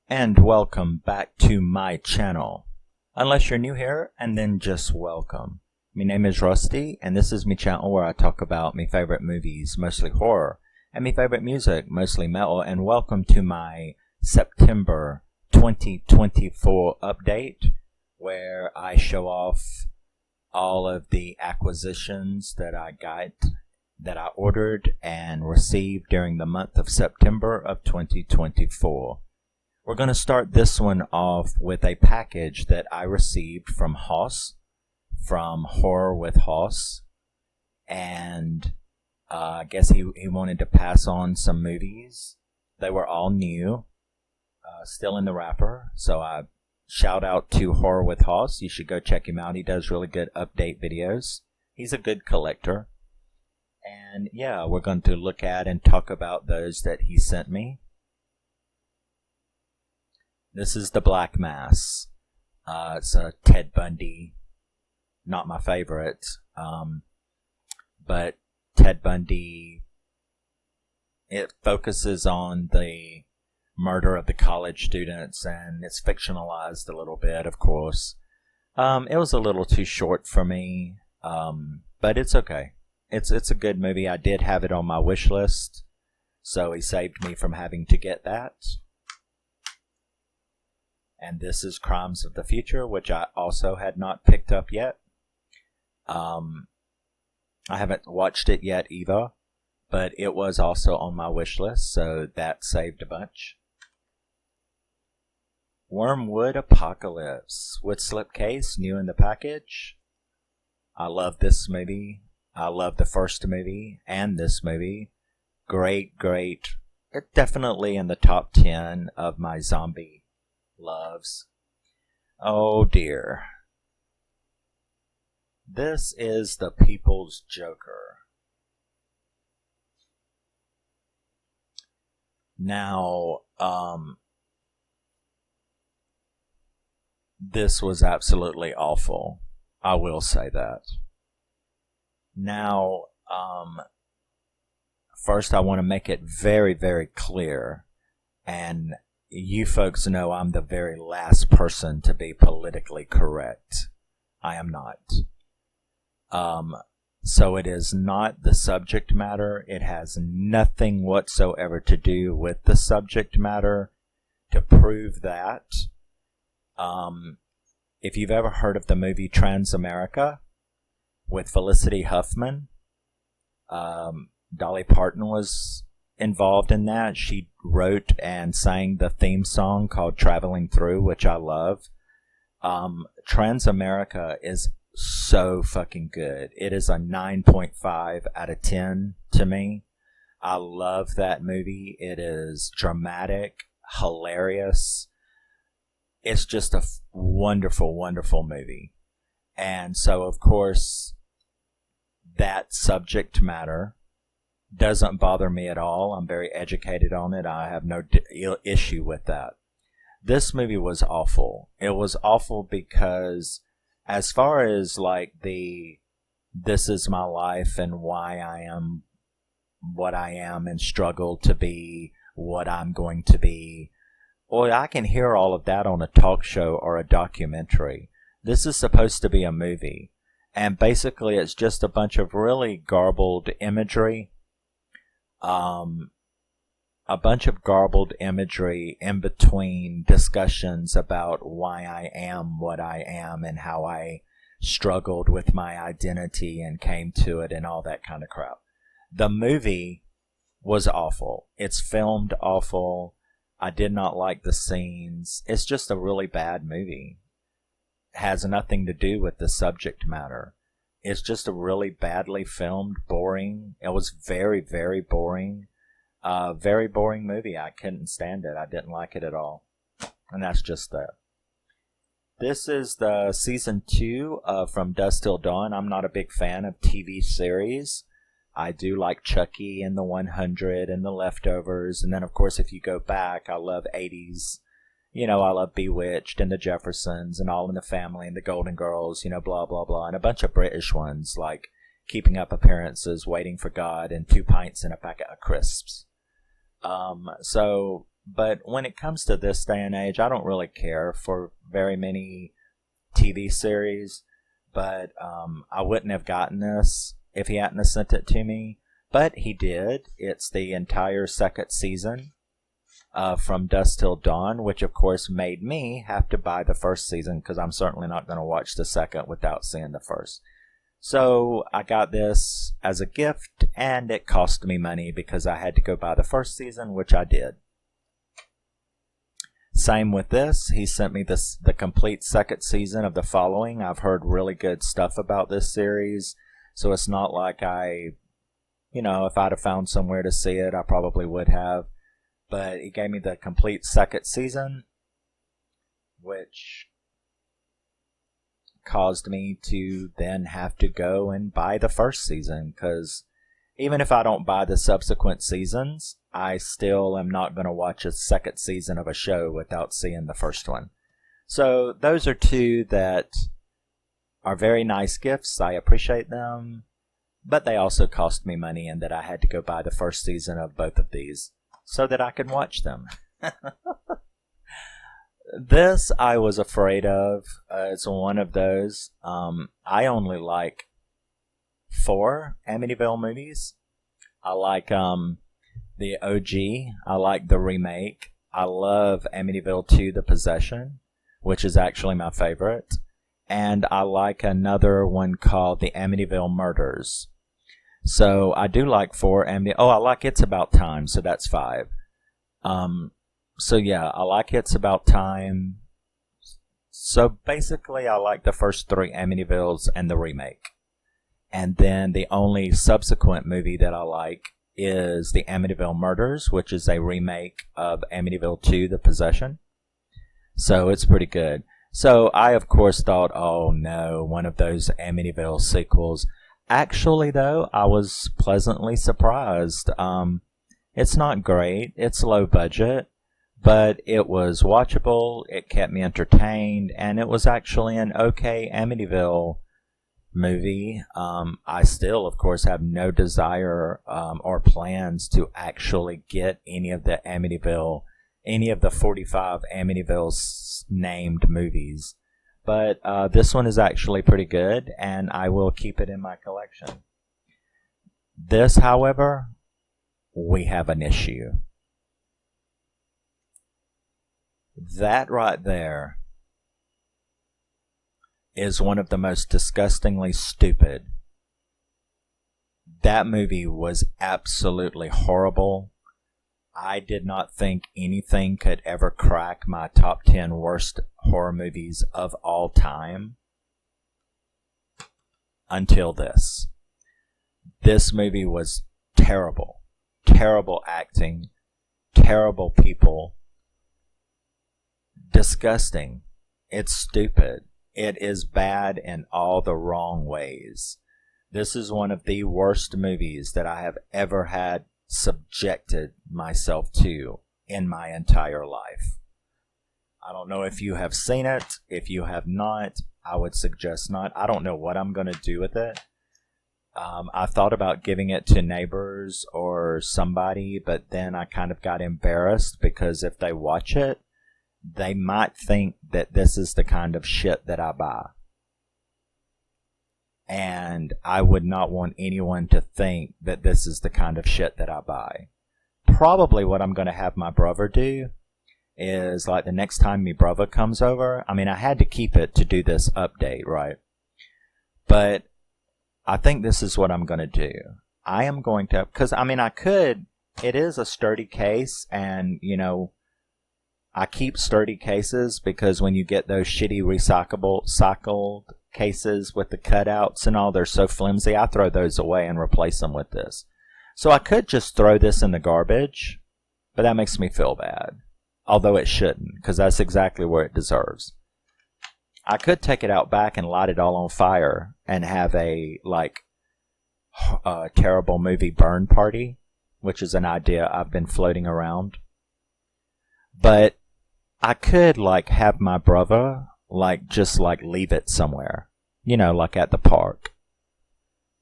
And welcome back to my channel. Unless you're new here, and then just welcome. My name is Rusty, and this is my channel where I talk about my favorite movies, mostly horror, and my favorite music, mostly metal, and welcome to my September 2024 update, where I show off all of the acquisitions that I ordered and received during the month of September of 2024. We're going to start this one off with a package that I received from Hoss, from Horror with Hoss, and I guess he wanted to pass on some movies. They were all new, still in the wrapper, so I shout out to Horror with Hoss. You should go check him out. He does really good update videos. He's a good collector. And yeah, we're going to look at and talk about those that he sent me. This is the Black Mass. It's a Ted Bundy. Not my favorite. But Ted Bundy, it focuses on the murder of the college students, and it's fictionalized a little bit, of course. It was a little too short for me, but it's okay. It's a good movie. I did have it on my wish list, so he saved me from having to get that. And this is Crimes of the Future, which I also had not picked up yet. I haven't watched it yet either, but it was also on my wish list, so that saved a bunch. Wormwood Apocalypse with slipcase, new in the package. I love this movie. I love the first movie and this movie. Great. It's definitely in the top 10 of my zombie loves. Oh dear. This is the People's Joker. Now, this was absolutely awful. I will say that. Now, first I want to make it very, very clear, and you folks know I'm the very last person to be politically correct. I am not. So it is not the subject matter. It has nothing whatsoever to do with the subject matter. To prove that, if you've ever heard of the movie Transamerica with Felicity Huffman, Dolly Parton was involved in that. She wrote and sang the theme song called Traveling Through, which I love. Transamerica is so fucking good. It is a 9.5 out of 10 to me. I love that movie. It is dramatic, hilarious. It's just a wonderful, wonderful movie. And so, of course, that subject matter doesn't bother me at all. I'm very educated on it. I have no issue with that. This movie was awful. It was awful because as far as like this is my life and why I am what I am and struggle to be what I'm going to be, well, I can hear all of that on a talk show or a documentary. This is supposed to be a movie. And basically it's just a bunch of really garbled imagery. A bunch of garbled imagery in between discussions about why I am what I am and how I struggled with my identity and came to it and all that kind of crap. The movie was awful. It's filmed awful. I did not like the scenes. It's just a really bad movie. It has nothing to do with the subject matter. It's just a really badly filmed, boring. It was very, very boring. Very boring movie. I couldn't stand it. I didn't like it at all. And that's just that. This is the season 2 From Dusk Till Dawn. I'm not a big fan of TV series. I do like Chucky and The 100 and The Leftovers. And then, of course, if you go back, I love 80s. You know, I love Bewitched and The Jeffersons and All in the Family and The Golden Girls, you know, blah, blah, blah. And a bunch of British ones like Keeping Up Appearances, Waiting for God, and 2 Pints and a Packet of Crisps. So But when it comes to this day and age, I don't really care for very many TV series. But I wouldn't have gotten this if he hadn't have sent it to me. But he did. It's the entire second season from Dusk Till Dawn, which of course made me have to buy the first season because I'm certainly not going to watch the second without seeing the first. So I got this as a gift, and it cost me money because I had to go buy the first season, which I did. Same with this. He sent me the complete second season of the following. I've heard really good stuff about this series, so it's not like if I'd have found somewhere to see it, I probably would have. But he gave me the complete second season, which caused me to then have to go and buy the first season, because even if I don't buy the subsequent seasons, I still am not going to watch a second season of a show without seeing the first one. So those are two that are very nice gifts. I appreciate them, but they also cost me money, and that I had to go buy the first season of both of these so that I could watch them. This I was afraid of. It's one of those. I only like 4 Amityville movies. I like the OG. I like the remake. I love Amityville 2: The Possession, which is actually my favorite. And I like another one called The Amityville Murders. So I do like 4 Amityville. Oh, I like It's About Time, so that's 5. So yeah, I like It's About Time. So basically, I like the first 3 Amityvilles and the remake. And then the only subsequent movie that I like is The Amityville Murders, which is a remake of Amityville 2: The Possession. So it's pretty good. So I, of course, thought, oh no, one of those Amityville sequels. Actually, though, I was pleasantly surprised. It's not great. It's low budget. But it was watchable, it kept me entertained, and it was actually an okay Amityville movie. I still, of course, have no desire or plans to actually get any of the 45 Amityville named movies. But this one is actually pretty good, and I will keep it in my collection. This, however, we have an issue. That right there is one of the most disgustingly stupid. That movie was absolutely horrible. I did not think anything could ever crack my top 10 worst horror movies of all time until this. This movie was terrible. Terrible acting. Terrible people. Disgusting. It's stupid. It is bad in all the wrong ways. This is one of the worst movies that I have ever had subjected myself to in my entire life. I don't know if you have seen it. If you have not, I would suggest not. I don't know what I'm going to do with it. I thought about giving it to neighbors or somebody, but then I kind of got embarrassed because if they watch it, they might think that this is the kind of shit that I buy. And I would not want anyone to think that this is the kind of shit that I buy. Probably what I'm going to have my brother do is, like, the next time my brother comes over, I mean, I had to keep it to do this update, right? But I think this is what I'm going to do. I am going to, because, I mean, I could, it is a sturdy case, and, you know, I keep sturdy cases because when you get those shitty recycled cases with the cutouts and all, they're so flimsy. I throw those away and replace them with this. So I could just throw this in the garbage, but that makes me feel bad. Although it shouldn't, because that's exactly where it deserves. I could take it out back and light it all on fire and have a, like, terrible movie burn party, which is an idea I've been floating around. But I could, like, have my brother, like, just, like, leave it somewhere. You know, like at the park.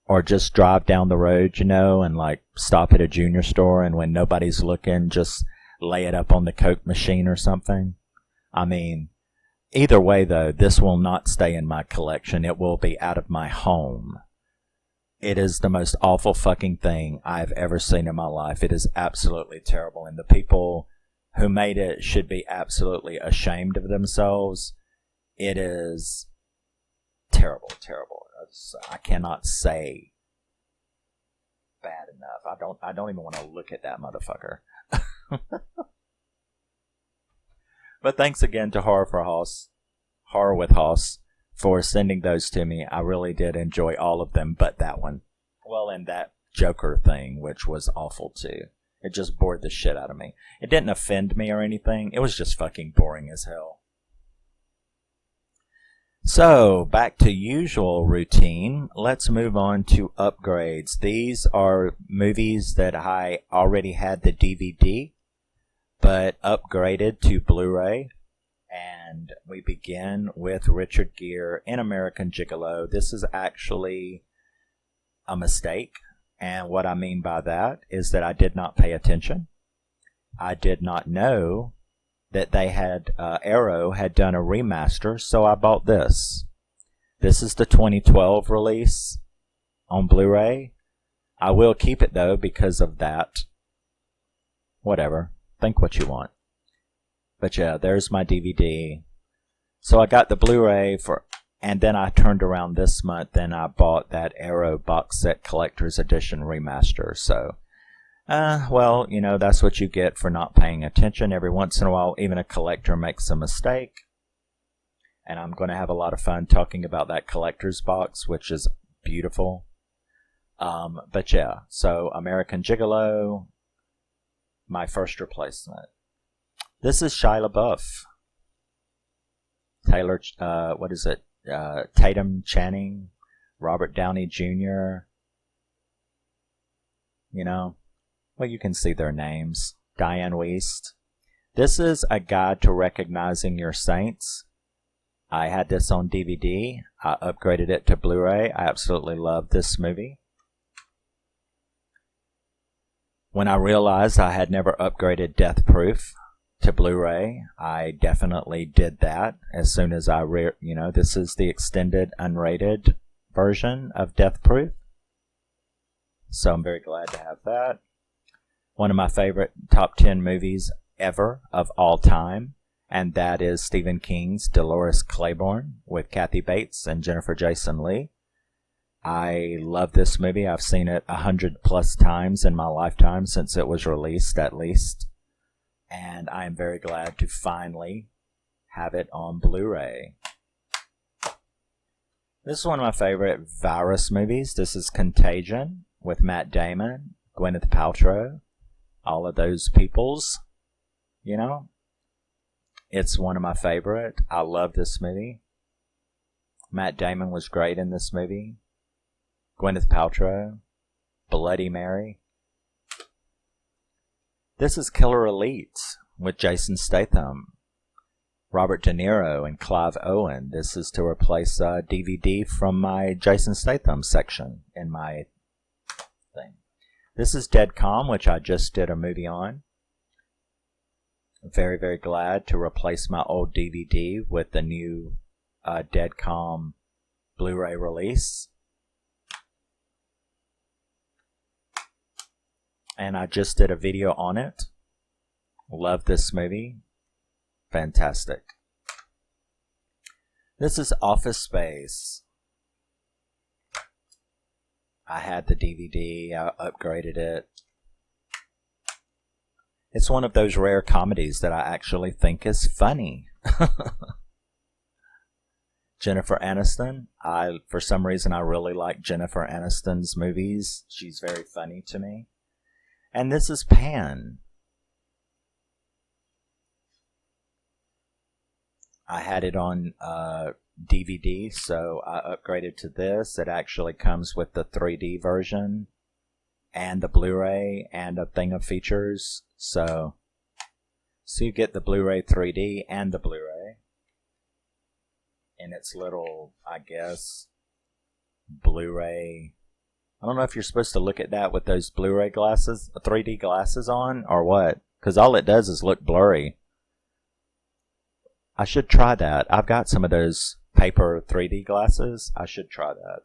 Or just drive down the road, you know, and, like, stop at a junior store, and when nobody's looking, just lay it up on the Coke machine or something. I mean, either way though, this will not stay in my collection. It will be out of my home. It is the most awful fucking thing I've ever seen in my life. It is absolutely terrible. And the people who made it should be absolutely ashamed of themselves. It is terrible, terrible. I cannot say bad enough. I don't even want to look at that motherfucker. But thanks again to Horror with Hoss, for sending those to me. I really did enjoy all of them, but that one. Well, and that Joker thing, which was awful too. It just bored the shit out of me. It didn't offend me or anything. It was just fucking boring as hell. So, back to usual routine. Let's move on to upgrades. These are movies that I already had the DVD, but upgraded to Blu-ray. And we begin with Richard Gere in American Gigolo. This is actually a mistake. And what I mean by that is that I did not pay attention. I did not know that they had, Arrow had done a remaster, so I bought this. This is the 2012 release on Blu-ray. I will keep it though because of that. Whatever. Think what you want. But yeah, there's my DVD. So I got the Blu-ray and then I turned around this month and I bought that Arrow box set collector's edition remaster. So, well, you know, that's what you get for not paying attention. Every once in a while, even a collector makes a mistake. And I'm going to have a lot of fun talking about that collector's box, which is beautiful. But yeah, so American Gigolo, my first replacement. This is Shia LaBeouf. Tatum Channing, Robert Downey Jr. You know, well, you can see their names. Diane Wiest. This is a guide to recognizing your saints. I had this on DVD. I upgraded it to Blu-ray. I absolutely love this movie. When I realized I had never upgraded Death Proof to Blu-ray, I definitely did that as soon as this is the extended unrated version of Death Proof. So I'm very glad to have that. One of my favorite top 10 movies ever of all time, and that is Stephen King's Dolores Claiborne with Kathy Bates and Jennifer Jason Leigh. I love this movie. I've seen it 100+ times in my lifetime since it was released, at least. And I am very glad to finally have it on Blu-ray. This is one of my favorite virus movies. This is Contagion with Matt Damon, Gwyneth Paltrow, all of those peoples, you know. It's one of my favorite. I love this movie. Matt Damon was great in this movie. Gwyneth Paltrow, Bloody Mary. This is Killer Elite with Jason Statham, Robert De Niro, and Clive Owen. This is to replace a DVD from my Jason Statham section in my thing. This is Dead Calm, which I just did a movie on. Very, very glad to replace my old DVD with the new Dead Calm Blu-ray release. And I just did a video on it. Love this movie. Fantastic. This is Office Space. I had the DVD. I upgraded it. It's one of those rare comedies that I actually think is funny. Jennifer Aniston. For some reason, I really like Jennifer Aniston's movies. She's very funny to me. And this is Pan. I had it on DVD, so I upgraded to this. It actually comes with the 3D version and the Blu-ray and a thing of features. So you get the Blu-ray 3D and the Blu-ray in its little, I guess, Blu-ray. I don't know if you're supposed to look at that with those Blu-ray glasses, 3D glasses on, or what, because all it does is look blurry. I should try that. I've got some of those paper 3D glasses. I should try that.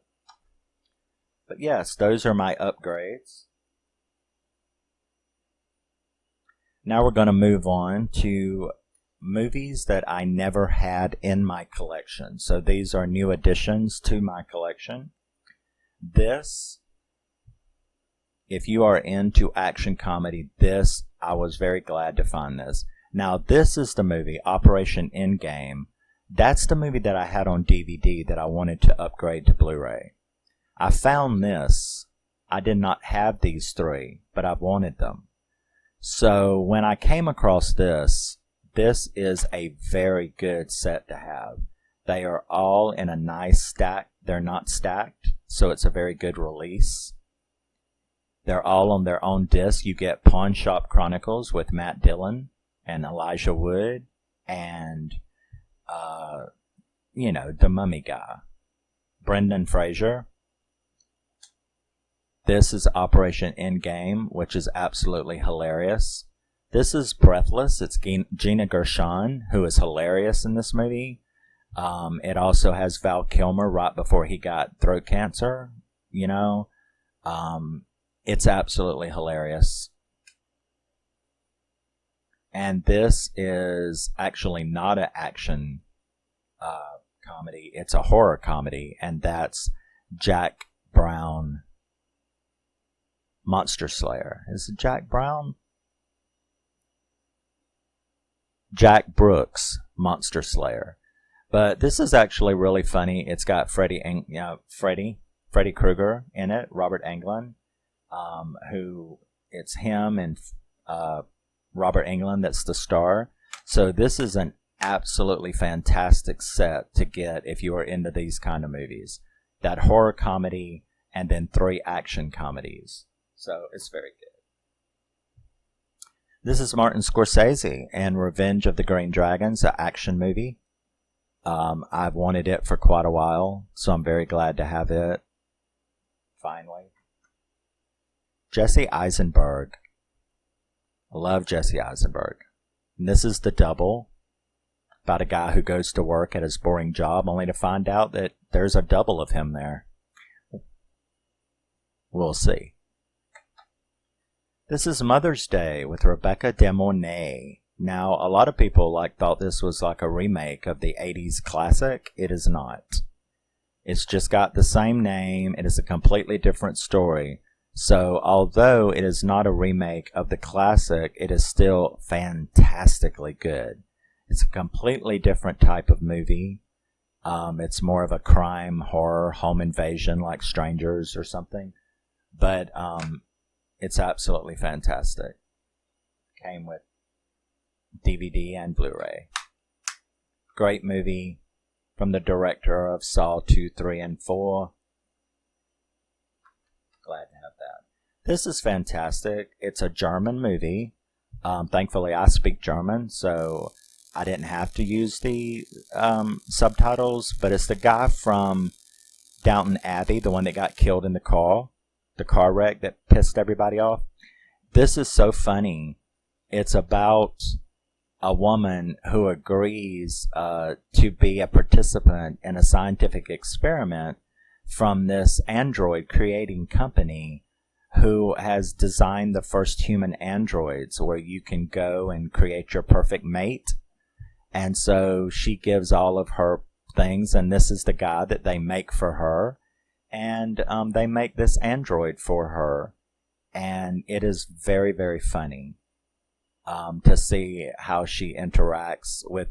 But yes, those are my upgrades. Now we're going to move on to movies that I never had in my collection. So these are new additions to my collection. This, if you are into action comedy, this, I was very glad to find this. Now this is the movie, Operation Endgame. That's the movie that I had on DVD that I wanted to upgrade to Blu-ray. I found this. I did not have these three, but I wanted them. So when I came across this, this is a very good set to have. They are all in a nice stack. They're not stacked, so it's a very good release. They're all on their own disc. You get Pawn Shop Chronicles with Matt Dillon and Elijah Wood and, the Mummy guy, Brendan Fraser. This is Operation Endgame, which is absolutely hilarious. This is Breathless. It's Gina Gershon, who is hilarious in this movie. It also has Val Kilmer right before he got throat cancer, It's absolutely hilarious. And this is actually not an action comedy. It's a horror comedy, and that's Jack Brown Monster Slayer. Is it Jack Brown? Jack Brooks Monster Slayer. But this is actually really funny. It's got Freddy Krueger in it, Robert Englund, who it's him and Robert Englund that's the star. So this is an absolutely fantastic set to get if you are into these kind of movies. That horror comedy and then 3 action comedies. So it's very good. This is Martin Scorsese and Revenge of the Green Dragons, an action movie. I've wanted it for quite a while, so I'm very glad to have it. Finally. Jesse Eisenberg. I love Jesse Eisenberg. And this is The Double, about a guy who goes to work at his boring job only to find out that there's a double of him there. We'll see. This is Mother's Day with Rebecca De Mornay. Now, a lot of people thought this was like a remake of the 80s classic. It is not. It's just got the same name. It is a completely different story. So, although it is not a remake of the classic, it is still fantastically good. It's a completely different type of movie. It's more of a crime, horror, home invasion like Strangers or something. But it's absolutely fantastic. Came with DVD and Blu-ray. Great movie from the director of Saw 2, 3, and 4. Glad to have that. This is fantastic. It's a German movie. Thankfully, I speak German, so I didn't have to use the subtitles. But it's the guy from Downton Abbey, the one that got killed in the car wreck that pissed everybody off. This is so funny. It's about a woman who agrees to be a participant in a scientific experiment from this android creating company who has designed the first human androids where you can go and create your perfect mate. And so she gives all of her things, and this is the guy that they make for her. And they make this android for her. And it is very, very funny to see how she interacts with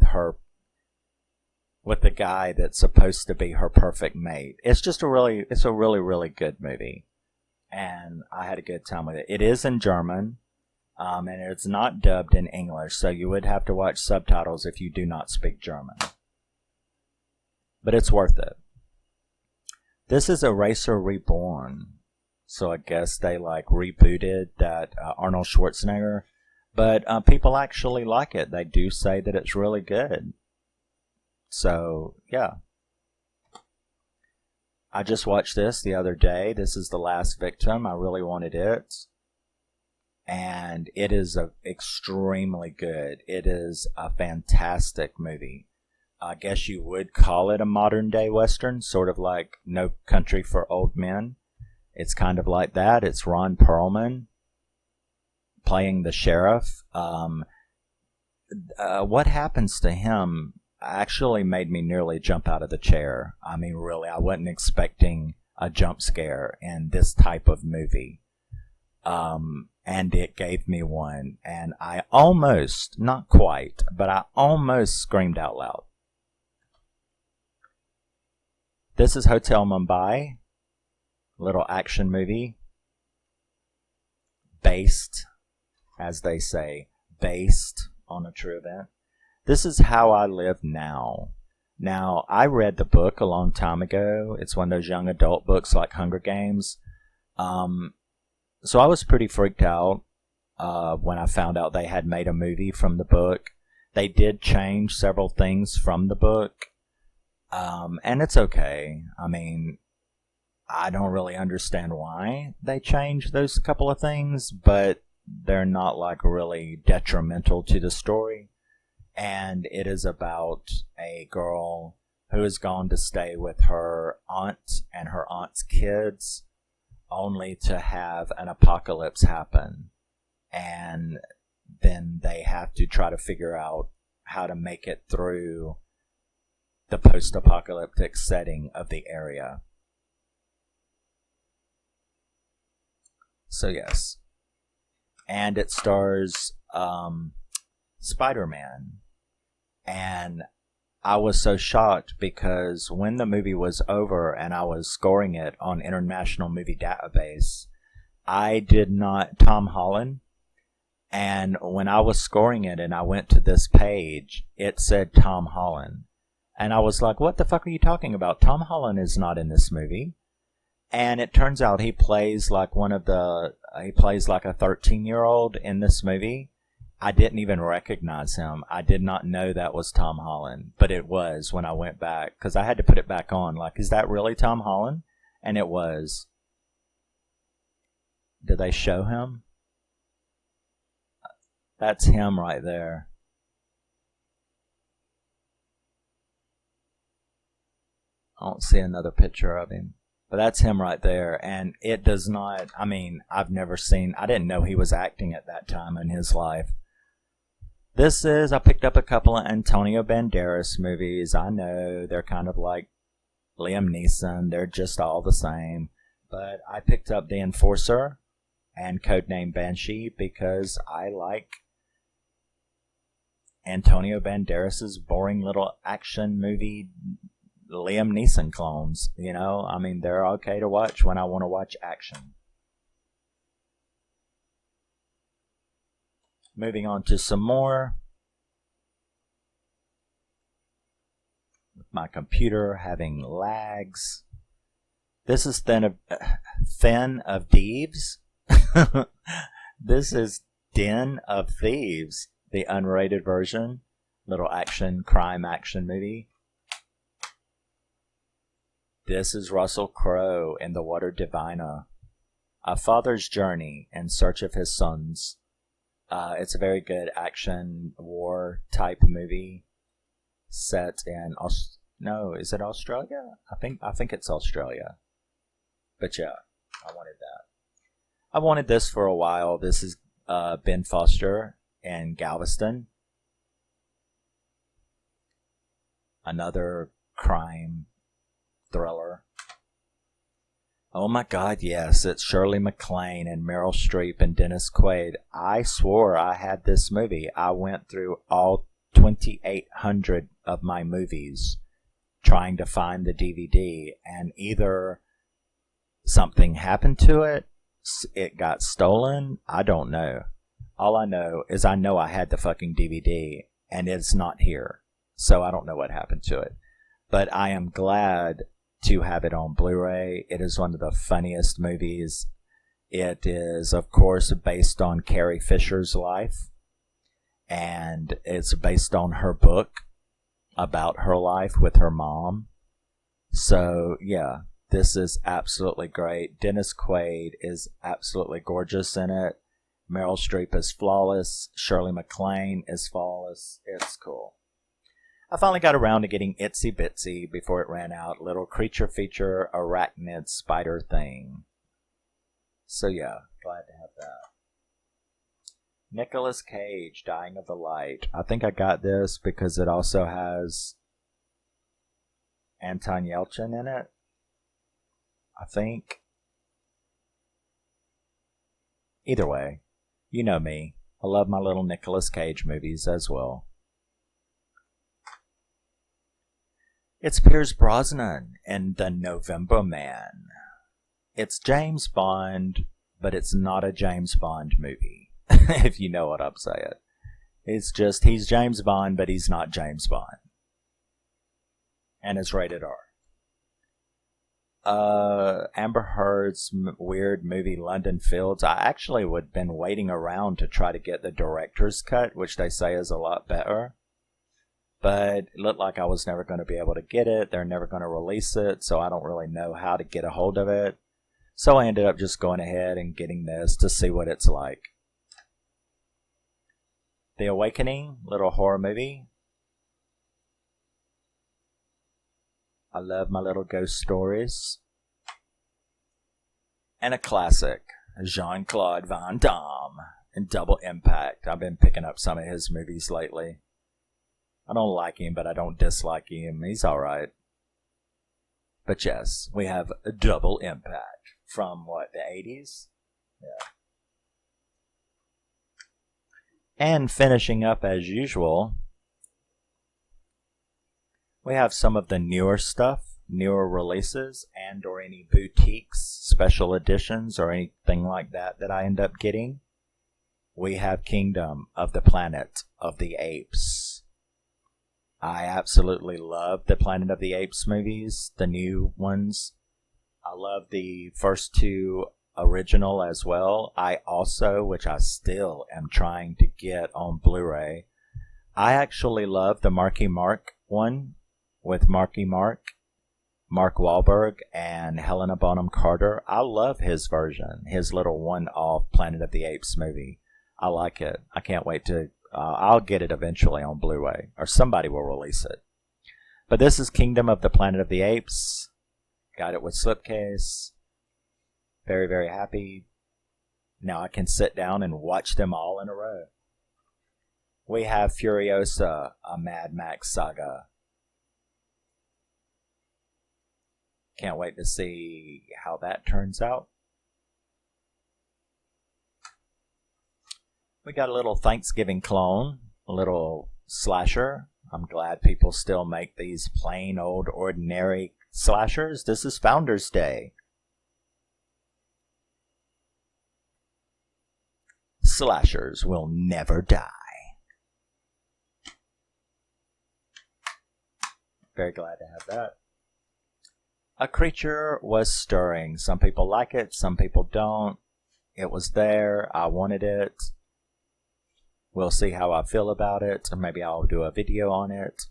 the guy that's supposed to be her perfect mate. It's a really, really good movie. And I had a good time with it. It is in German, and it's not dubbed in English, so you would have to watch subtitles if you do not speak German. But it's worth it. This is Eraser Reborn. So I guess they rebooted that Arnold Schwarzenegger. But people actually like it. They do say that it's really good. So, yeah. I just watched this the other day. This is The Last Victim. I really wanted it. and it is extremely good. It is a fantastic movie. I guess you would call it a modern day Western, sort of like No Country for Old Men. It's kind of like that. It's Ron Perlman playing the sheriff. What happens to him actually made me nearly jump out of the chair. I mean, really, I wasn't expecting a jump scare in this type of movie. And it gave me one. And I almost, not quite, but I almost screamed out loud. This is Hotel Mumbai, little action movie, based, as they say, based on a true event. This is How I Live Now. Now, I read the book a long time ago. It's one of those young adult books like Hunger Games. So I was pretty freaked out when I found out they had made a movie from the book. They did change several things from the book. And it's okay. I mean, I don't really understand why they changed those couple of things, but they're not like really detrimental to the story. And it is about a girl who has gone to stay with her aunt and her aunt's kids, only to have an apocalypse happen. And then they have to try to figure out how to make it through the post-apocalyptic setting of the area. So yes. And it stars Spider-Man. And I was so shocked because when the movie was over and I was scoring it on International Movie Database, I did not, Tom Holland, and when I was scoring it and I went to this page, it said Tom Holland. And I was like, what the fuck are you talking about? Tom Holland is not in this movie. And it turns out he plays like he plays like a 13-year-old in this movie. I didn't even recognize him. I did not know that was Tom Holland, but it was when I went back, because I had to put it back on. Like, is that really Tom Holland? And it was. Did they show him? That's him right there. I don't see another picture of him. But that's him right there. And it does not, I mean, I didn't know he was acting at that time in his life. I picked up a couple of Antonio Banderas movies. I know they're kind of like Liam Neeson. They're just all the same. But I picked up The Enforcer and Codename Banshee because I like Antonio Banderas' boring little action movie Liam Neeson clones. You know, I mean, they're okay to watch when I want to watch action. Moving on to some more. With my computer having lags. This is Den of Thieves. This is Den of Thieves, the unrated version. Little crime action movie. This is Russell Crowe in The Water Divina. A father's journey in search of his sons. It's a very good action war type movie set in is it Australia? I think it's Australia. But yeah, I wanted that. I wanted this for a while. This is Ben Foster in Galveston. Another crime thriller. Oh my god, yes, it's Shirley MacLaine and Meryl Streep and Dennis Quaid. I swore I had this movie. I went through all 2,800 of my movies trying to find the DVD, and either something happened to it, it got stolen, I don't know. All I know is I know I had the fucking DVD, and it's not here. So I don't know what happened to it. But I am glad to have it on Blu-ray. It is one of the funniest movies. It is, of course, based on Carrie Fisher's life, and it's based on her book about her life with her mom. So, yeah, this is absolutely great. Dennis Quaid is absolutely gorgeous in it. Meryl Streep is flawless. Shirley MacLaine is flawless. It's cool. I finally got around to getting Itsy Bitsy before it ran out. Little creature feature arachnid spider thing. So yeah, glad to have that. Nicolas Cage, Dying of the Light. I think I got this because it also has Anton Yelchin in it. I think. Either way, you know me. I love my little Nicolas Cage movies as well. It's Pierce Brosnan in The November Man. It's James Bond, but it's not a James Bond movie, if you know what I'm saying. It's just, he's James Bond, but he's not James Bond. And it's rated R. Amber Heard's weird movie London Fields. I actually would have been waiting around to try to get the director's cut, which they say is a lot better. But it looked like I was never going to be able to get it. They're never going to release it, so I don't really know how to get a hold of it. So I ended up just going ahead and getting this to see what it's like. The Awakening, little horror movie. I love my little ghost stories. And a classic, Jean-Claude Van Damme in Double Impact. I've been picking up some of his movies lately. I don't like him, but I don't dislike him. He's alright. But yes, we have a Double Impact from what, the 80s? Yeah. And finishing up as usual, we have some of the newer stuff, newer releases, and or any boutiques, special editions, or anything like that I end up getting. We have Kingdom of the Planet of the Apes. I absolutely love the Planet of the Apes movies, the new ones. I love the first two original as well. I also, which I still am trying to get on Blu-ray, I actually love the Marky Mark one with Mark Wahlberg, and Helena Bonham Carter. I love his version, his little one-off Planet of the Apes movie. I like it. I can't wait to... I'll get it eventually on Blu-ray, or somebody will release it. But this is Kingdom of the Planet of the Apes. Got it with slipcase. Very, very happy. Now I can sit down and watch them all in a row. We have Furiosa, a Mad Max saga. Can't wait to see how that turns out. We got a little Thanksgiving clone, a little slasher. I'm glad people still make these plain old ordinary slashers. This is Founders Day. Slashers will never die. Very glad to have that. A Creature Was Stirring. Some people like it, some people don't. It was there. I wanted it. We'll see how I feel about it. Maybe I'll do a video on it.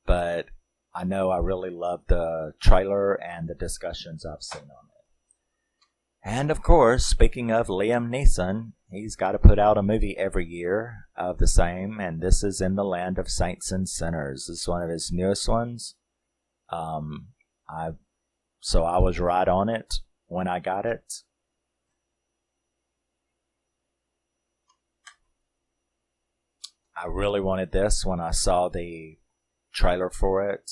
But I know I really love the trailer and the discussions I've seen on it. And of course, speaking of Liam Neeson, he's got to put out a movie every year of the same. And this is In the Land of Saints and Sinners. This is one of his newest ones. So I was right on it when I got it. I really wanted this when I saw the trailer for it.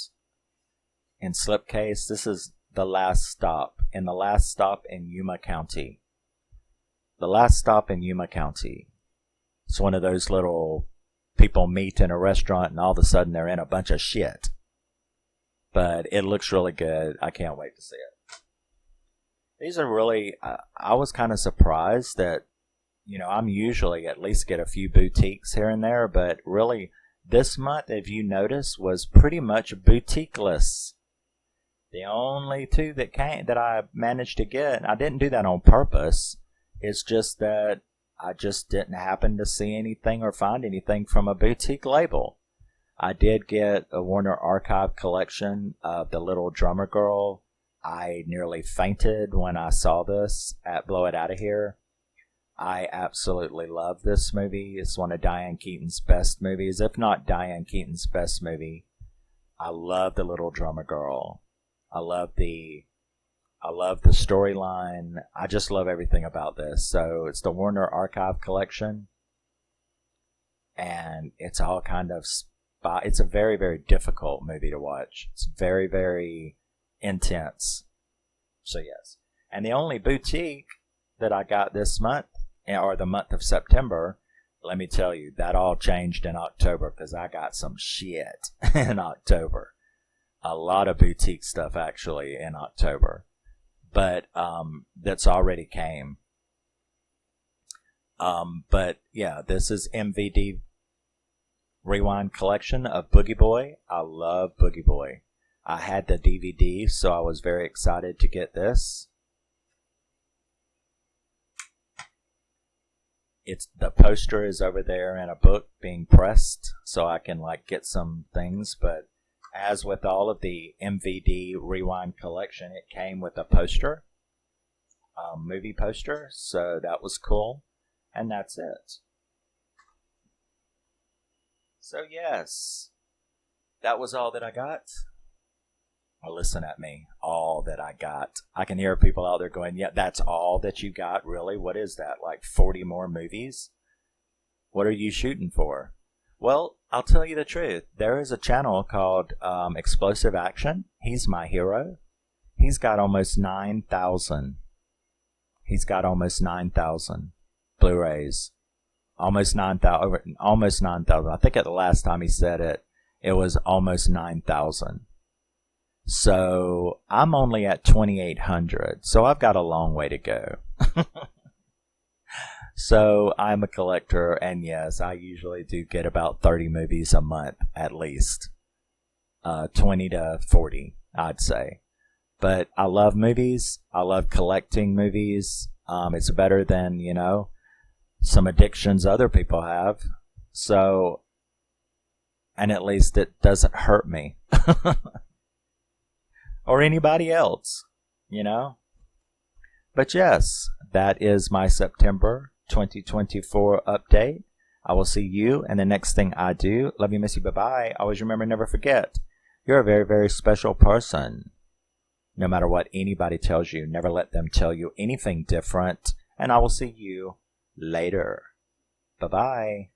In slipcase, this is The Last Stop. In The Last Stop in Yuma County. The Last Stop in Yuma County. It's one of those little people meet in a restaurant and all of a sudden they're in a bunch of shit. But it looks really good. I can't wait to see it. These are really... I was kind of surprised that, you know, I'm usually at least get a few boutiques here and there, but really this month, if you notice, was pretty much boutique-less. The only two that I managed to get, I didn't do that on purpose. It's just that I just didn't happen to see anything or find anything from a boutique label. I did get a Warner Archive collection of The Little Drummer Girl. I nearly fainted when I saw this at Blow It Outta Here. I absolutely love this movie. It's one of Diane Keaton's best movies, if not Diane Keaton's best movie. I love the little drummer girl. I love the storyline. I just love everything about this. So it's the Warner Archive collection, and it's all kind of it's a very, very difficult movie to watch. It's very, very intense. So yes. And the only boutique that I got this month, or the month of September, let me tell you, that all changed in October because I got some shit in October. A lot of boutique stuff actually in October. But that's already came. But yeah, this is MVD Rewind collection of Boogie Boy. I love Boogie Boy. I had the DVD, so I was very excited to get this. The poster is over there in a book being pressed, so I can like get some things. But as with all of the MVD Rewind collection, it came with a poster, movie poster, so that was cool. And that's it. So yes, that was all that I got. Well, listen at me, all that I got. I can hear people out there going, yeah, that's all that you got? Really? What is that, like 40 more movies? What are you shooting for? Well, I'll tell you the truth. There is a channel called Explosive Action. He's my hero. He's got almost 9,000. He's got almost 9,000 Blu-rays. Almost 9,000. Almost 9,000. I think at the last time he said it, it was almost 9,000. So I'm only at 2,800. So I've got a long way to go. So I'm a collector, and yes, I usually do get about 30 movies a month at least. 20 to 40, I'd say. But I love movies. I love collecting movies. It's better than, some addictions other people have. So, and at least it doesn't hurt me. Or anybody else, But yes, that is my September 2024 update. I will see you in the next thing I do. Love you, miss you, bye-bye. Always remember, never forget, you're a very, very special person. No matter what anybody tells you, never let them tell you anything different. And I will see you later. Bye-bye.